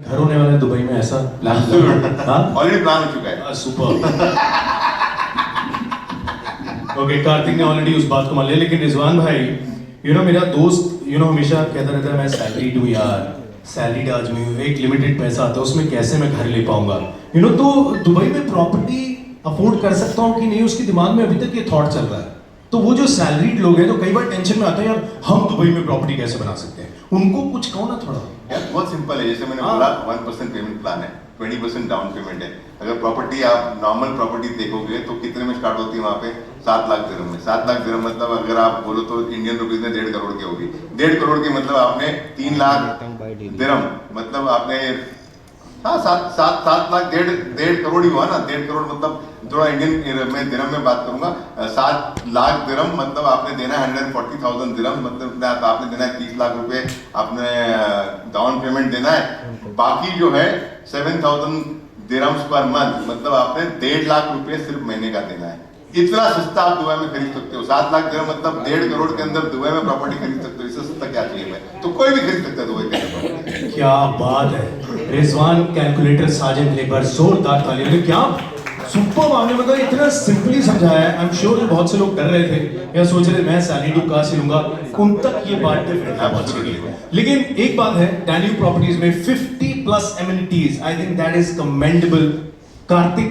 घर होने वाला है दुबई में, ऐसा प्लान ऑलरेडी प्लान हो चुका है। सुपर। ओके, कार्तिक ने ऑलरेडी उस बात को मान लिया, लेकिन रिजवान भाई मेरा दोस्त हमेशा कहता रहता है मैं सैलरीड हूँ यार, सैलरीड आदमी हूँ, एक लिमिटेड पैसा आता है उसमें कैसे मैं घर ले पाऊंगा। तो दुबई में प्रॉपर्टी अफोर्ड कर सकता हूँ कि नहीं, उसके दिमाग में अभी तक ये थॉट चल रहा है। तो वो जो सैलरीड लोग हैं तो कई बार टेंशन में आता है यार हम दुबई में प्रॉपर्टी कैसे बना सकते हैं, उनको कुछ कहो ना थोड़ा। यार बहुत सिंपल है, जैसे मैंने बोला 1% पेमेंट प्लान है, 20% डाउन पेमेंट है। अगर प्रॉपर्टी आप नॉर्मल प्रॉपर्टी देखोगे तो कितने में स्टार्ट होती है वहाँ पे, 7 लाख दिरहम में। 7 लाख दिरहम मतलब अगर आप बोलो तो इंडियन रुपीज में 1.5 करोड़ की होगी। 1.5 करोड़ की मतलब आपने 3 लाख दिरहम, मतलब आपने हाँ 7 लाख 1.5 करोड़ ही हुआ ना। 1.5 करोड़ मतलब थोड़ा इंडियन में दिरहम में बात करूंगा, 7 लाख दिरहम मतलब आपने देना है 140,000 दिरहम, मतलब आपने देना है 30 लाख रुपए आपने डाउन पेमेंट देना है। बाकी जो है 7,000 दिरहम्स पर मंथ, मतलब आपने 1.5 लाख रुपए सिर्फ महीने का देना है। इतना सस्ता आप दुबई में खरीद सकते हो। 7 लाख दिरहम मतलब 1.5 करोड़ के अंदर दुबई में प्रॉपर्टी खरीद सकते हो। इससे सस्ता क्या चाहिए भाई, तो कोई भी खरीद सकता है दुबई के अंदर। क्या बात है, रिजवान कैलकुलेटर साजन, एक बार जोरदार तालियां। क्या सुपर आपने मतलब इतना सिंपली समझाया है। आई एम श्योर बहुत से लोग डर रहे थे या सोच रहे मैं सैलरी कहाँ से लूंगा, उन तक ये बात डिफरेंट है पहुंच गई। लेकिन एक बात है, डैन्यूब प्रॉपर्टीज में 50+ amenities, I think that is commendable. Kartik,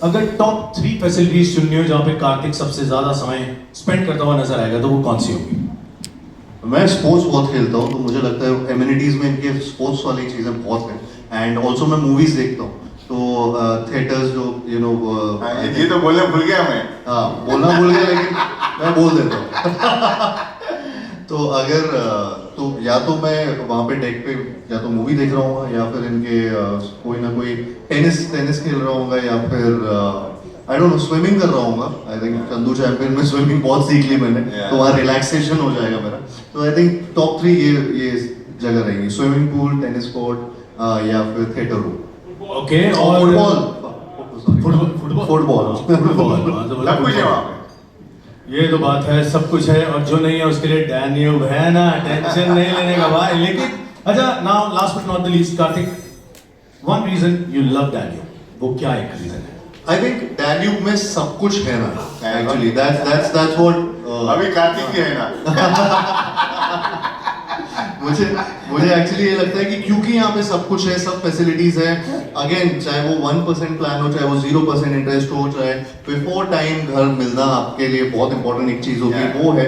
अगर टॉप 3 फैसिलिटीज चुननी हो जहाँ पे कार्तिक सबसे ज्यादा समय स्पेंड करता हुआ नजर आएगा तो वो कौन सी होगी? मैं स्पोर्ट्स बहुत खेलता हूँ तो मुझे लगता है एमिनिटीज में इनके स्पोर्ट्स वाली चीज़ें बहुत हैं। एंड ऑल्सो मैं मूवीज देखता हूँ तो थिएटर्स जो ये तो बोलने भूल गया मैं। हाँ बोलना भूल गया लेकिन मैं बोल देता हूँ। तो अगर तो या तो मैं वहाँ पे डेक पे या तो मूवी देख रहा हूँ या फिर इनके कोई ना कोई टेनिस खेल रहा हूँ या फिर आई डोंट नो स्विमिंग कर रहा हूँ। आई थिंक चंदू चैंपियन में स्विमिंग बहुत सीख ली मैंने, तो वहाँ रिलैक्सेशन हो जाएगा मेरा। तो आई थिंक टॉप 3 ये जगह रहेंगी, स्विमिंग पूल, टेनिस कोर्ट या फिर थिएटर रूम। ओके, और फुटबॉल सब कुछ है वहाँ पे। ये तो बात है, सब कुछ है, और जो नहीं है उसके लिए डैन्यूब है ना, टेंशन नहीं लेने का भाई। लेकिन अच्छा, now last but not the least, Kartik, one reason you love Danube, वो क्या एक रीजन है? आई थिंक डैन्यूब में सब कुछ है ना, एक्चुअली दैट्स व्हाट अभी कार्तिक भी है ना। मुझे एक्चुअली ये लगता है कि क्योंकि यहाँ पे सब कुछ है, सब फैसिलिटीज है। अगेन चाहे वो 1% प्लान हो, चाहे वो 0% इंटरेस्ट हो, चाहे बिफोर टाइम घर मिलना आपके लिए बहुत इंपॉर्टेंट एक चीज होती है, वो है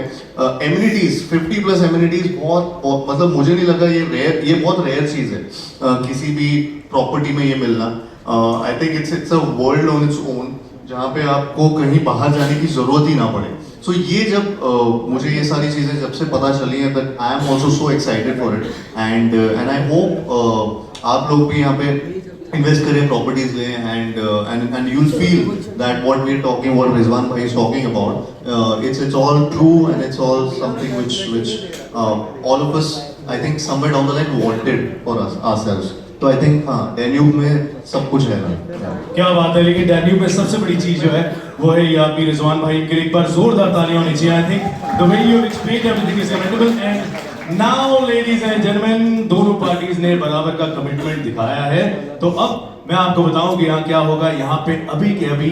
एमिनिटीज। 50+ एमिनिटीज बहुत मतलब मुझे नहीं लगा ये बहुत रेयर चीज है किसी भी प्रॉपर्टी में ये मिलना। I think it's a world on its own, जहाँ पे आपको कहीं बाहर जाने की जरूरत ही ना पड़े। सो ये जब मुझे ये सारी चीज़ें जब से पता चली हैं, that I am also so excited for it. And I hope आप लोग भी यहाँ पे इन्वेस्ट करें, प्रॉपर्टीज लें, and you will feel that what we are talking, what Rizwan भाई is talking about, it's all true and it's all something which all of us I think somewhere down the line wanted for ourselves. तो I think हाँ, Danube में सब कुछ है ना। क्या बात है, लेकिन डैन्यूब में सबसे बड़ी चीज जो है वो है ये आपकी रिजवान भाई के लिए एक बार जोरदार तालियां होनी चाहिए। I think the way you explain everything is commendable. And now ladies and gentleman, दोनों पार्टीज ने बराबर का कमिटमेंट दिखाया है। तो अब मैं आपको बताऊं कि यहाँ क्या होगा। यहाँ पे अभी के अभी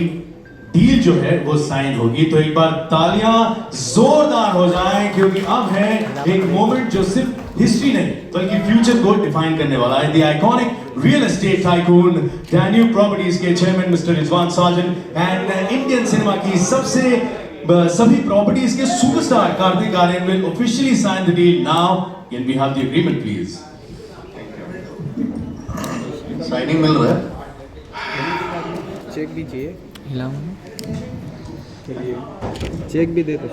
डील जो है वो साइन होगी। तो एक बार तालियां जोरदार हो जाएं, क्योंकि अब है एक मोमेंट जो सिर्फ हिस्ट्री नहीं बल्कि फ्यूचर को डिफाइन करने वाला है। The iconic real estate tycoon Danube properties के chairman mister Rizwan Sajan and Indian cinema की सभी प्रॉपर्टीज के superstar Kartik Aaryan will officially sign the deal now. Can we have the agreement please? Signing मिल रहा है, चेक भी चाहिए, हिलाऊं चेक भी दे दो।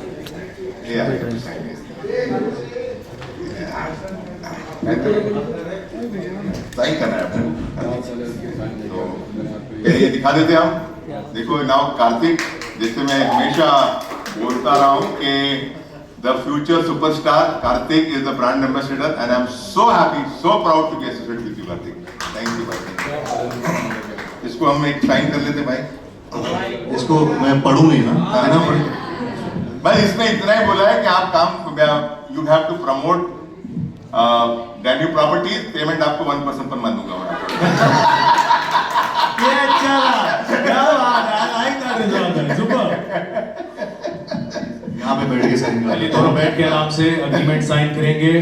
साइन करना है आपको, तो ये दिखा देते हम। देखो नाउ कार्तिक, जैसे मैं हमेशा बोलता रहा हूँ कि the future superstar Kartik is the brand ambassador and I am so happy, so proud to be associated with you Kartik. Thank you भाई। इसको हम एक साइन कर लेते भाई। इसको मैं पढ़ूं नहीं ना, देना पड़े। बस इसमें इतना ही बोला है कि आप काम, you have to promote Danube properties, payment आपको 1% पर मंथ दूंगा। ये अच्छा था। क्या बात है, I like that रिजवान भाई, super। यहाँ पे बैठ के साइन चलिए कर दोनों बैठ के आराम से अग्रीमेंट साइन करेंगे।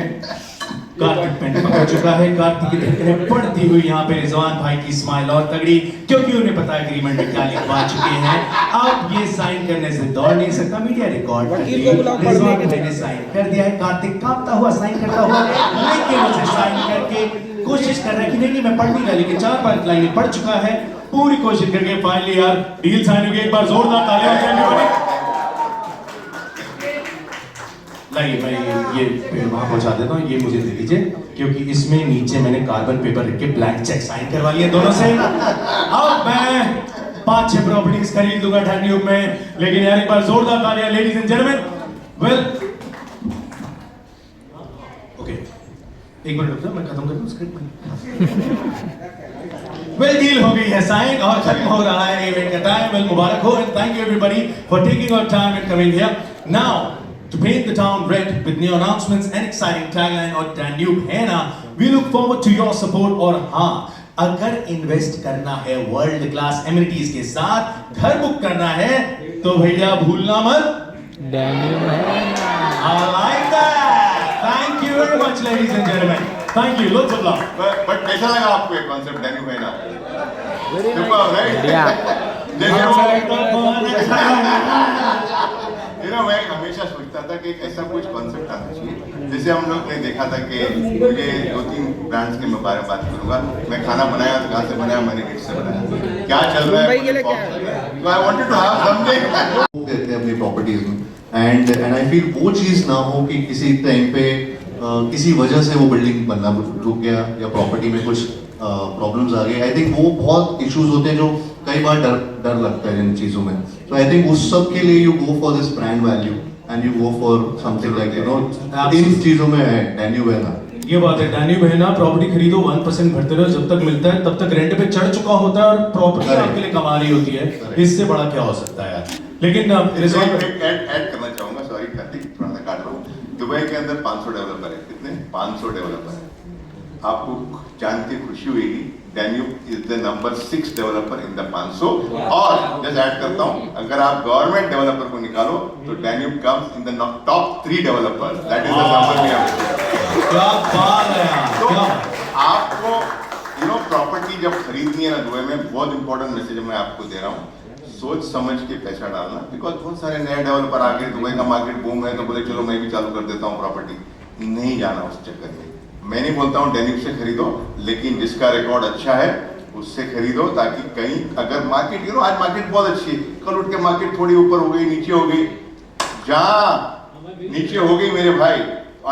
कार्तिक पेन पकड़ चुका है, कार्तिक की धड़कनें बढ़ती हुई यहाँ पे रिजवान भाई की स्माइल और तगड़ी, क्योंकि उन्हें पता है एग्रीमेंट में क्या लिखवा चुके हैं। अब ये साइन करने से दौड़ नहीं सकता, मीडिया रिकॉर्ड। रिजवान भाई ने साइन कर दिया है, कार्तिक कांपता हुआ साइन करता हुआ, लेकिन उसे साइन करके कोशिश कर रहा है कि नहीं मैं पढ़ नहीं रहा, लेकिन 4-5 लाइनें पढ़ चुका है, पूरी कोशिश करके फाइनली यार डील साइन हो गई। एक बार जोरदार तालियां बजाएंगे। नहीं मैं ये पेड़ वहां पहुंचा देता हूँ, ये मुझे दे दीजिए, क्योंकि इसमें नीचे मैंने कार्बन पेपर रख के ब्लैंक चेक साइन करवा लिए दोनों से। अब मैं 5-6 प्रॉपर्टीज खरीद लूंगा डैन्यूब में, लेकिन यार एक बार जोरदार तालियां ladies and gentleman. Well okay, एक मिनट रुक जाओ, मैं खत्म कर दूं स्क्रिप्ट। वेल डील हो गई है साइन और खत्म हो रहा है इवेंट का टाइम। वेल मुबारक हो and thank you everybody for taking our time and coming here. Now to paint the town red with new announcements and exciting tagline और Danube है ना, we look forward to your support। और हाँ, अगर invest करना है world class amenities के साथ, घर बुक करना है, तो भैया भूलना मत Danube है। I like that। Thank you very much ladies and gentlemen। Thank you, lots of love। But कैसा लगा आपको ये कॉन्सेप्ट डैन्यूब है ना? Super right? बढ़िया। मैं हमेशा सोचता था कि ऐसा कुछ कॉन्सेप्ट आना चाहिए। जैसे हम लोग ने देखा था कि मुझे 2-3 ब्रांड्स के मैं बारे में बात करूंगा। मैं खाना बनाया तो कहाँ से बनाया, मैंने नीट से बनाया। क्या चल रहा है? So I wanted to have something। देते हैं अपनी प्रॉपर्टीज में, एंड आई फील वो चीज़ ना हो कि किसी टाइम पे किसी वजह से वो बिल्डिंग बनना रुक गया या प्रॉपर्टी में कुछ प्रॉब्लम्स आ गए। आई थिंक वो बहुत इश्यूज होते हैं जो कई बार डर लगता है इन चीज़ों में। तो आई थिंक उस सब के लिए you go for this brand value and you go for something like you know, इन चीज़ों में है डैन्यूब है ना। ये बात है, डैन्यूब है ना, प्रॉपर्टी खरीदो 1% भरते रहो, जब तक मिलता है तब तक रेंट पे चढ़ चुका होता है और प्रॉपर्टी आपके लिए कमा रही होती है। इससे बड़ा क्या हो सकता है यार। लेकिन ऐड करना चाहूंगा, सॉरी कार्तिक थोड़ा सा काट रहा हूँ। दुबई के अंदर 500 डेवलपर है। कितने? 500 डेवलपर है। आपको जान के खुशी हुई, Danube is the number 6 developer in the 500। और जस्ट ऐड करता हूं, अगर आप गवर्नमेंट डेवलपर को निकालो तो Danube comes in the top 3 developers. That is the number we have. क्या बात है यार। तो आपको प्रॉपर्टी जब खरीदनी है ना दुबई में, बहुत इंपॉर्टेंट मैसेज मैं आपको दे रहा हूँ, सोच समझ के पैसा डालना। बिकॉज बहुत सारे नए डेवलपर आ गए, दुबई का मार्केट बूम है, तो बोले चलो मैं भी चालू कर देता हूँ प्रॉपर्टी। नहीं जाना उस चक्कर में। मैं नहीं बोलता हूँ डैन्यूब से खरीदो, लेकिन जिसका रिकॉर्ड अच्छा है उससे खरीदो, ताकि कहीं अगर मार्केट आज मार्केट बहुत अच्छी है, कल उठ के मार्केट थोड़ी ऊपर हो गई, नीचे हो गई, जहां नीचे हो गई मेरे भाई,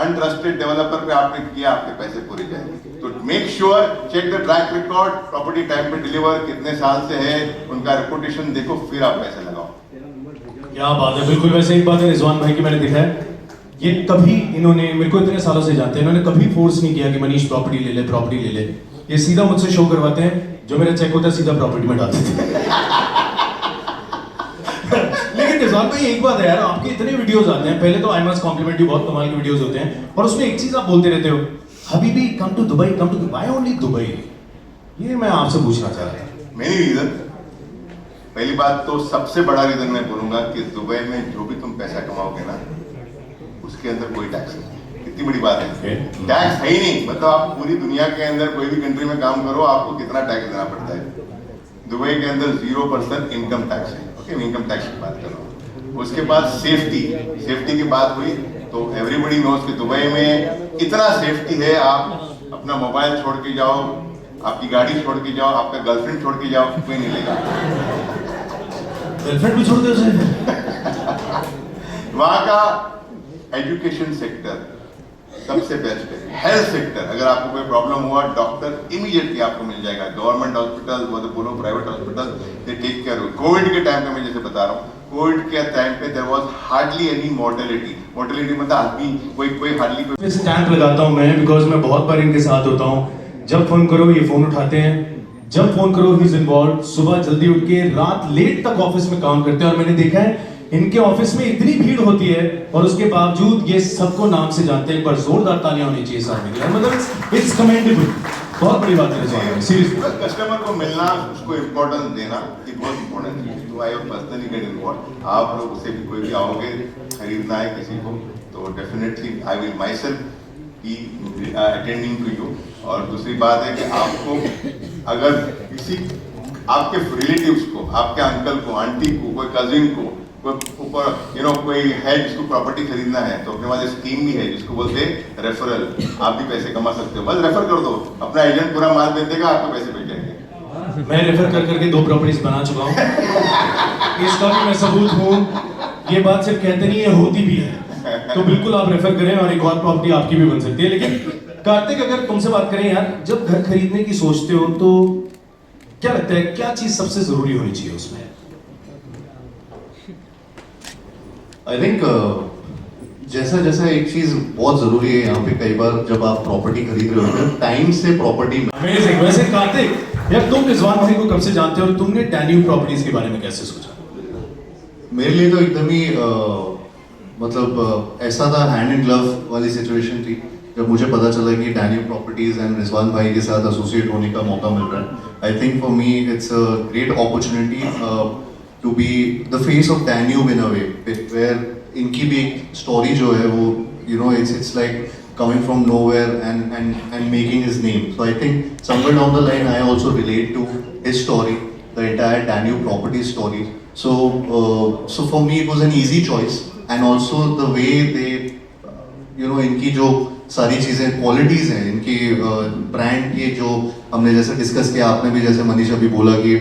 अनट्रस्टेड डेवलपर पे आपने किया, आपके पैसे पूरे जाएंगे। तो make sure, check the track record, property time पे डिलीवर कितने साल से है, उनका रेपुटेशन देखो, फिर आप पैसे लगाओ। क्या बात है, बिल्कुल वैसे एक बात है रिजवान भाई की मैंने देखा है, ये कभी इन्होंने मेरे को इतने सालों से जानते हैं, इन्होंने कभी फोर्स नहीं किया कि मनीष प्रॉपर्टी ले ले, प्रॉपर्टी ले ले। ये सीधा मुझसे शो करवाते हैं, जो मेरा चेक होता है सीधा प्रॉपर्टी में डाल देते हैं। लेकिन रिजवान भाई एक बात है यार, आपके इतने वीडियोस आते हैं, पहले तो आई मस्ट कॉम्प्लीमेंट यू, बहुत कमाल के वीडियोस होते हैं, और उसमें एक चीज आप बोलते रहते हो, हबीबी come to Dubai, come to why only Dubai. ये मैं आपसे पूछना चाह रहा था। Many reason. पहली बात तो सबसे बड़ा रीजन मैं बोलूंगा कि दुबई में जो भी तुम पैसा कमाओगे ना, उसके अंदर कोई टैक्स नहीं। कितनी बड़ी बात है, टैक्स है ही नहीं। मतलब आप पूरी दुनिया के अंदर कोई भी कंट्री में काम करो, आपको कितना टैक्स देना पड़ता है। दुबई के अंदर 0% इनकम टैक्स है। ओके, इनकम टैक्स की बात कर रहा हूँ। उसके बाद सेफ्टी की बात हुई तो एवरीबडी नोज कि दुबई में इतना सेफ्टी है, आप अपना मोबाइल छोड़ के जाओ, आपकी गाड़ी छोड़ के जाओ, आपका गर्लफ्रेंड छोड़ के जाओ, कोई नहीं लेगा। गर्लफ्रेंड भी छोड़ दे उसे। वहाँ का एजुकेशन सेक्टर सबसे बेस्ट है। हेल्थ सेक्टर, अगर आपको कोई प्रॉब्लम हुआ, डॉक्टर इमीडिएटली आपको मिल जाएगा। गवर्नमेंट हॉस्पिटल बोलो, private hospital, they take care. Covid के टाइम पे मैं जैसे बता रहा हूँ, कोविड के टाइम पे there was hardly any mortality मतलब आदमी कोई हार्डली कोई। स्टैंप लगाता हूँ मैं, बिकॉज मैं बहुत बार इनके साथ होता हूँ। जब फोन करो ये फोन उठाते हैं, जब फोन करो ही इज इन्वॉल्व। सुबह जल्दी उठ के रात लेट तक ऑफिस में काम करते हैं, और मैंने देखा है इनके ऑफिस में इतनी भीड़ होती है और उसके बावजूद ये सबको नाम से जानते हैं। एक बार जोरदार तालियां होनी चाहिए सामने के लिए, मतलब इट्स कमेंडेबल। बहुत बड़ी बात है रिजवान भाई, सीरियसली। कस्टमर को मिलना, उसको इम्पोर्टेंस देना, ये बहुत इम्पोर्टेंट चीज। तो आई पर्सनली गेट इन्वॉल्व। आप लोग से भी कोई भी आओगे खरीदना है किसी को, तो definitely I will myself be attending to you. और दूसरी बात है कि आपको अगर किसी आपके रिलेटिव्स को, आपके अंकल को, आंटी को, कोई कजिन को, कोई ऊपर कोई है जिसको प्रॉपर्टी खरीदना है, तो अपने पास स्कीम भी है जिसको बोलते हैं रेफरल। आप भी पैसे कमा सकते हो, बस रेफर कर दो, अपना एजेंट पूरा माल बेच देगा, आपको पैसे मिल जाएंगे। मैं रेफर कर करके 2 प्रॉपर्टीज बना चुका हूँ, इसका भी मैं सबूत हूँ। ये बात सिर्फ कहते नहीं है, होती भी है। तो बिल्कुल आप रेफर करें और एक और प्रॉपर्टी आपकी भी बन सकती है। लेकिन कार्तिक, अगर तुमसे बात करें यार, जब घर खरीदने की सोचते हो तो क्या लगता है, क्या चीज सबसे जरूरी होनी चाहिए उसमें? आई थिंक जैसा जैसा एक चीज बहुत जरूरी है यहाँ पे, कई बार जब आप प्रॉपर्टी खरीद रहे होते हो, टाइम से प्रॉपर्टी। अमेजिंग। वैसे कार्तिक यार, तुम रिजवान भाई को कब से जानते हो और तुमने डैन्यूब प्रॉपर्टीज के बारे में कैसे सोचा? मेरे लिए तो एकदम ही मतलब ऐसा था, हैंड इन ग्लव वाली सिचुएशन थी जब मुझे पता चला कि डैन्यूब प्रॉपर्टीज एंड रिजवान भाई के साथ एसोसिएट होने का मौका मिल रहा है। I think for me it's a great opportunity to be the face of Danube in a way, where इनकी भी एक स्टोरी जो है वो it's like coming from nowhere and making his name. So I think somewhere down the line I also relate to his story, the entire Danube property story. So for me it was an easy choice, and also the way they इनकी जो सारी चीज़ें qualities हैं, इनकी brand के जो हमने जैसे डिस्कस किया, आपने भी जैसे मनीष अभी बोला कि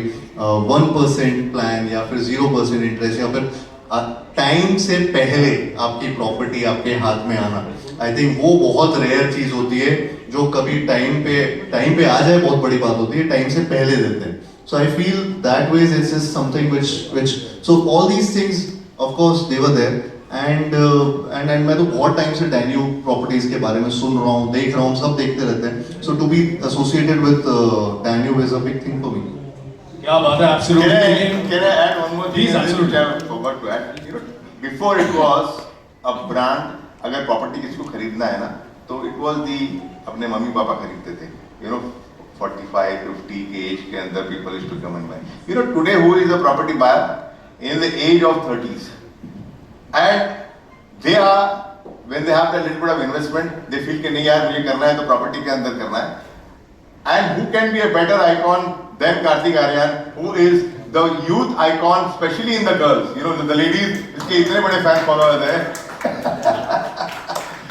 1% प्लान या फिर 0% इंटरेस्ट या फिर टाइम से पहले आपकी प्रॉपर्टी आपके हाथ में आना, आई थिंक वो बहुत रेयर चीज होती है। जो कभी टाइम पे आ जाए बहुत बड़ी बात होती है, टाइम से पहले देते हैं। So I feel that ways it's is something which so all these things of course they were there, and मैं तो बहुत टाइम से डैन्यूब प्रॉपर्टीज के बारे में सुन रहा हूँ, देख रहा हूँ, सब देखते रहते हैं। So to be associated with Danube is a big thing for me. क्या बात है, absolutely. Can I add one more thing? Please, absolutely. Which I forgot to add. Before it was a brand. अगर property किसी को खरीदना है ना, तो इट वाज दी अपने मम्मी पापा खरीदते थे, 45, 50 के एज के अंदर people used to come and buy. Today who is a property buyer in the age of 30s, and they are when they have that little bit of investment, they feel कि नहीं यार मुझे करना है तो property के अंदर करना है। And who can be a better icon than Kartik Aaryan, who is the youth icon, especially in the girls. The ladies, इसके इतने बड़े fan followers हैं।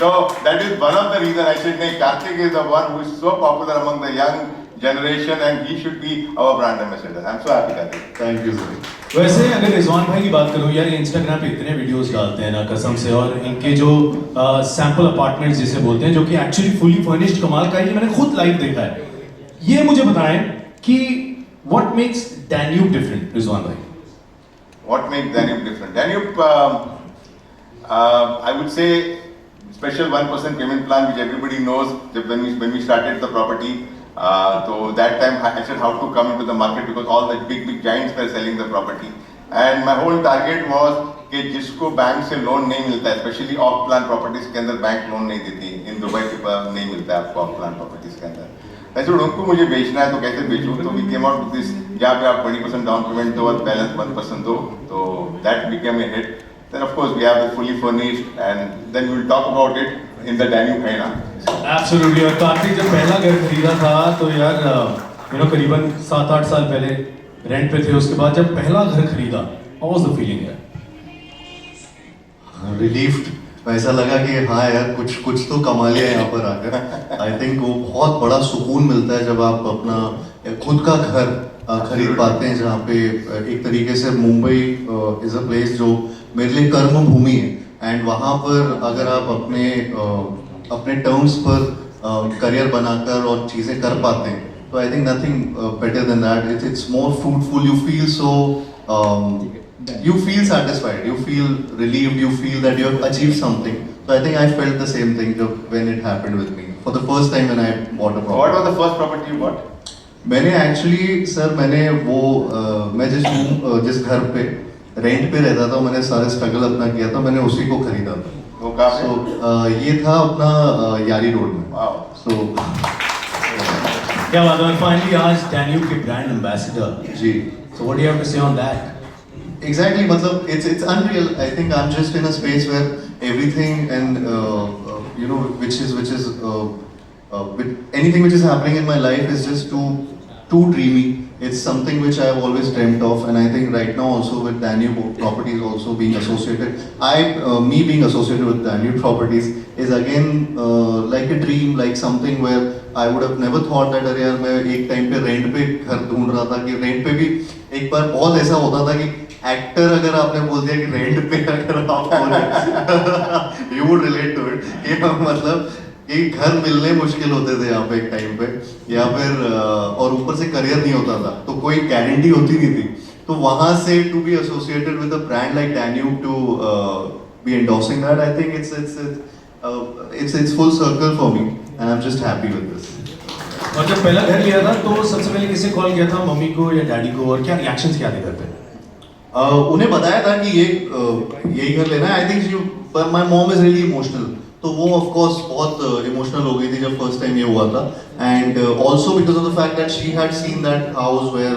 So that is one of the reason I said, नहीं, Kartik is the one who is so popular among the young generation, and he should be our brand ambassador. I'm so happy, Kartik. Thank you sir. वैसे अगर रिजवान भाई की बात करूं यार, Instagram पे इतने वीडियोस डालते हैं ना कसम से, और इनके जो सैंपल अपार्टमेंट्स जिसे बोलते हैं, जो कि एक्चुअली फुली फर्निश्ड कमाल का है, ये मैंने खुद लाइव देखा है। ये मुझे बताएं कि what makes Danube different, Rizwan भाई? What makes Danube different? Danube, I would say, special 1% payment plan which everybody knows. When we started the property, so that time I said how to come into the market because all the big giants were selling the property, and my whole target was कि जिसको bank से loan नहीं मिलता है, specially of plan properties के अंदर bank loan नहीं देती, इन दुबई के नहीं मिलता है आपको ऑफ प्लान प्रॉपर्टीज के अंदर, ऐसे उनको मुझे बेचना है तो कैसे बेचूं? तो we came out with this, जहाँ पे आप 20% डाउन पेमेंट दो और बैलेंस 1% दो, तो that became a hit. Then of course we have the fully furnished, and then we will talk about it in the Danube है ना। एब्सोल्युटली। और कार्तिक जब पहला घर खरीदा था तो यार करीबन 7-8 साल पहले रेंट पे थे, उसके बाद जब पहला घर खरीदा, हाउ वाज द फीलिंग यार? रिलीफ्ड, ऐसा लगा कि हाँ यार कुछ तो कमा लिया यहाँ पर आकर। आई थिंक वो बहुत बड़ा सुकून मिलता है जब आप अपना खुद का घर खरीद पाते हैं, जहाँ पे एक तरीके से मुंबई इज अ प्लेस जो मेरे लिए कर्म भूमि है, एंड वहाँ पर अगर आप अपने टर्म्स पर करियर बनाकर और चीज़ें कर पाते हैं, तो I think nothing better than that. It's more fruitful, you feel so you feel satisfied, you feel relieved, you feel that you have achieved something. So I think I felt the same thing when it happened with me for the first time when I bought a property. What was the first property you bought? मैंने actually sir मैं जिस घर पे rent पे रहता था, मैंने सारे स्ट्रगल अपना किया था, मैंने उसी को खरीदा था। वो कहाँ पे? ये था अपना यारी रोड में। Wow. So क्या बात है, फाइनली आज डैन्यूब के ब्रांड एम्बेसडर, जी so what do you have to say on that? Exactly, मतलब it's unreal. I think I'm just in a space where everything and you know which is with anything which is happening in my life is just too dreamy. It's something which I've always dreamt of, and I think right now also with Danube Properties also being associated, me being associated with Danube Properties is again like a dream, like something where I would have never thought that अरे यार मैं एक time पे rent पे घर ढूंढ रहा था कि रेंट पे भी एक बार बहुत ऐसा होता था कि एक्टर अगर आपने बोल दिया कि रेंट पे अगर आप बोले you would relate to it कि मतलब कि घर मिलने मुश्किल होते थे यहाँ पे एक टाइम पे, या फिर और ऊपर से करियर नहीं होता था तो कोई गारंटी होती नहीं थी, तो वहां से to be associated with a brand like Danube to be endorsing that, I think it's full circle for me and I'm just happy with this. और जब पहला घर लिया था तो सबसे पहले किसे कॉल किया था, मम्मी को या डैडी को, और क्या रिएक्शंस क्या थे घर पे? उन्हें बताया था कि यही घर लेना है. I think my mom is really emotional, तो वो ऑफ कोर्स बहुत इमोशनल हो गई थी जब फर्स्ट टाइम ये हुआ था, and also because of the fact that she had seen that house where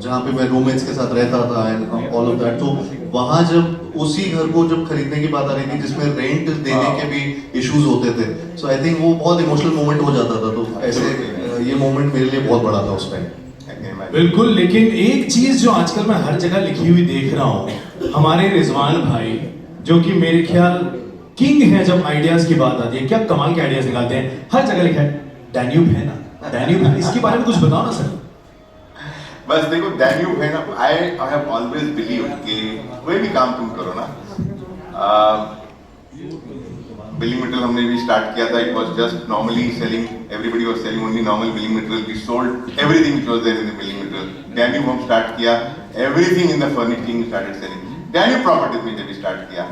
जहाँ पे मैं रूममेट्स के साथ रहता था एंड ऑल ऑफ दैट, तो वहाँ जब उसी घर को जब खरीदने की बात आ रही थी जिसमें रेंट देने के भी इश्यूज होते थे, सो आई थिंक वो बहुत इमोशनल मोमेंट हो जाता था, तो ऐसे ये मोमेंट मेरे लिए बहुत बड़ा था उस टाइम. बिल्कुल, लेकिन एक चीज जो आजकल मैं हर जगह लिखी हुई देख रहा हूँ, हमारे रिजवान भाई जो कि मेरे ख्याल किंग है जब आइडियाज की बात आती है, क्या कमाल के आइडियाज निकालते हैं, हर जगह लिखा है डैन्यूब है ना, डैन्यूब है, इसके बारे में कुछ बताओ ना सर. बस देखो डैन्यूब है ना, आई हैव ऑलवेज बिलीव कि कोई भी काम तुम करो ना, बिलिंग मटेरियल हमने भी स्टार्ट किया था, it was just normally selling, everybody was selling only normal billing material, we sold everything which was there in the billing material. Danube हम स्टार्ट किया, everything in the furnishing started selling. Danube properties में जब start किया,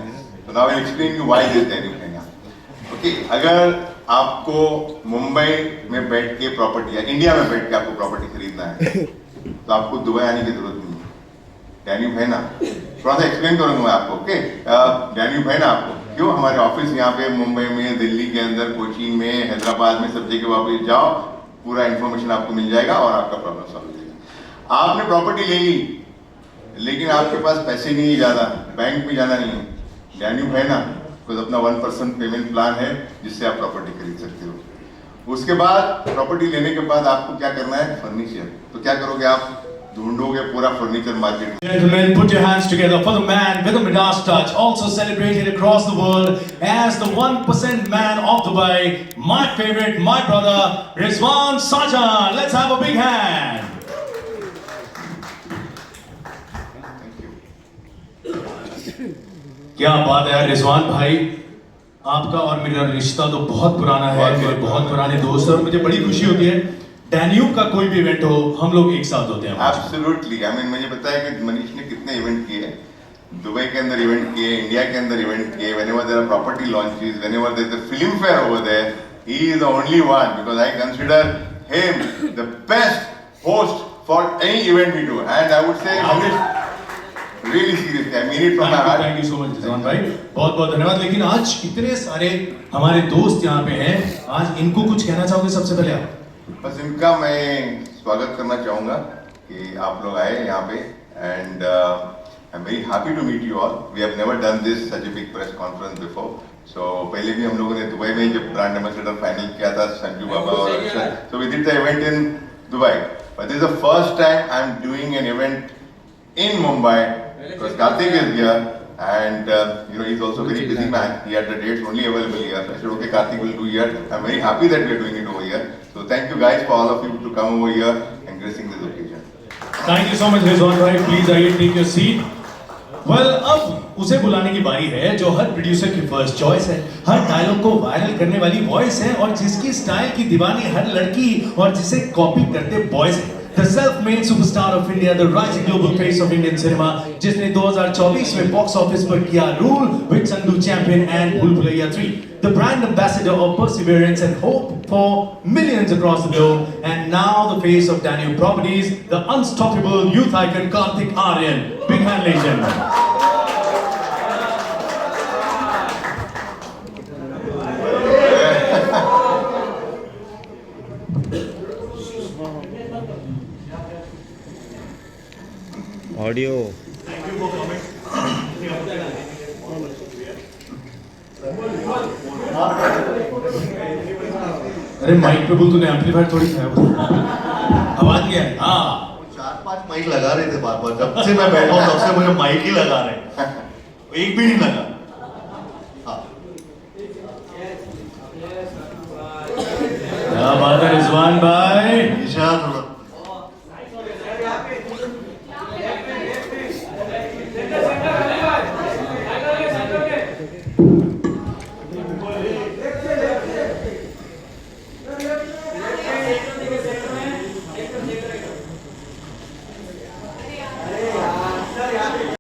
तो now I explain you why this Danube है ना. Okay, अगर आपको मुंबई में बैठ के प्रॉपर्टी या इंडिया में बैठ के आपको प्रॉपर्टी खरीदना है तो आपको दुबई आने की जरूरत नहीं है. डैन्यूब है ना, थोड़ा सा एक्सप्लेन करूंगा मैं आपको. ओके, डैन्यूब है ना आपको क्यों, हमारे ऑफिस यहाँ पे मुंबई में, दिल्ली के अंदर, कोचीन में, हैदराबाद में, सब जगह वापस जाओ, पूरा इन्फॉर्मेशन आपको मिल जाएगा और आपका प्रॉब्लम सॉल्व हो जाएगा. आपने प्रॉपर्टी ले ली लेकिन आपके पास पैसे नहीं है ज्यादा, बैंक में जाना नहीं है, डैन्यूब है ना कुछ अपना 1% पेमेंट प्लान है जिससे आप प्रॉपर्टी खरीद सकते हो. उसके बाद प्रॉपर्टी लेने के बाद आपको क्या करना है, फर्नीचर. तो क्या करोगे आप, ढूंढोगे पूरा furniture market. Gentlemen, put your hands together for the man with the Midas touch, also celebrated across the world as the 1% man of Dubai, my favorite, my brother, Rizwan Sajan. Let's have a big hand. क्या बात है यार रिजवान भाई, आपका और मेरा रिश्ता तो बहुत पुराना है, मेरे बहुत पुराने दोस्त हैं और मुझे बड़ी खुशी होती है डैन्यूब का कोई भी इवेंट हो हम लोग एक साथ होते हैं. एब्सोल्युटली, आई मीन मुझे पता है कि मनीष ने कितने इवेंट किए, दुबई के अंदर इवेंट किए, इंडिया के अंदर इवेंट किए, whenever there are property launches, whenever there is a Filmfare over there, he is the only one because I consider him the best host for any event we do, and I would say Manish really seriously I mean it from my heart. Thank you so much Rizwan भाई, बहुत बहुत धन्यवाद. लेकिन आज इतने सारे हमारे दोस्त यहाँ पे हैं, आज इनको कुछ कहना चाहोगे सबसे पहले आप? बस इनका मैं स्वागत करना चाहूँगा कि आप लोग आए यहाँ पे, and I am very happy to meet you all. We have never done this such a big press conference before. So पहले भी हम लोगों ने दुबई में जब ब्रांड एम्बेसडर फाइनल किया था संजू बाबा और so we did the event in Dubai, but this is the first time I am doing an event in Mumbai because Karthik is here and you know he's also very busy man. He had the dates only available here. So I said okay, Karthik will do here. I'm very happy that we are doing it over here. So thank you guys for all of you to come over here and gracing this occasion. Thank you so much Rizwan भाई, please आइए take your seat. Well, अब उसे बुलाने की बारी है जो हर producer की फर्स्ट चॉइस है, हर डायलॉग को वायरल करने वाली वॉइस है और जिसकी स्टाइल की दीवानी हर लड़की और जिसे कॉपी करते बॉयज है. The self-made superstar of India, the rising global face of Indian cinema, जिसने 2024 में बॉक्स ऑफिस पर किया rule with Sandu Champion and Bhool Bhulaiya 3. The brand ambassador of perseverance and hope for millions across the globe, and now the face of Danube Properties, the unstoppable youth icon Karthik Aaryan. Big hand, ladies and gentlemen. Audio अरे mic पे बोल, तूने amplifier थोड़ी खाया आवाज क्या है? हाँ 4-5 माइक लगा रहे थे बार बार, जब से मैं बैठा हूँ तब से मुझे माइक ही लगा रहे हैं, एक भी नहीं लगा। हाँ क्या बात है रिजवान भाई।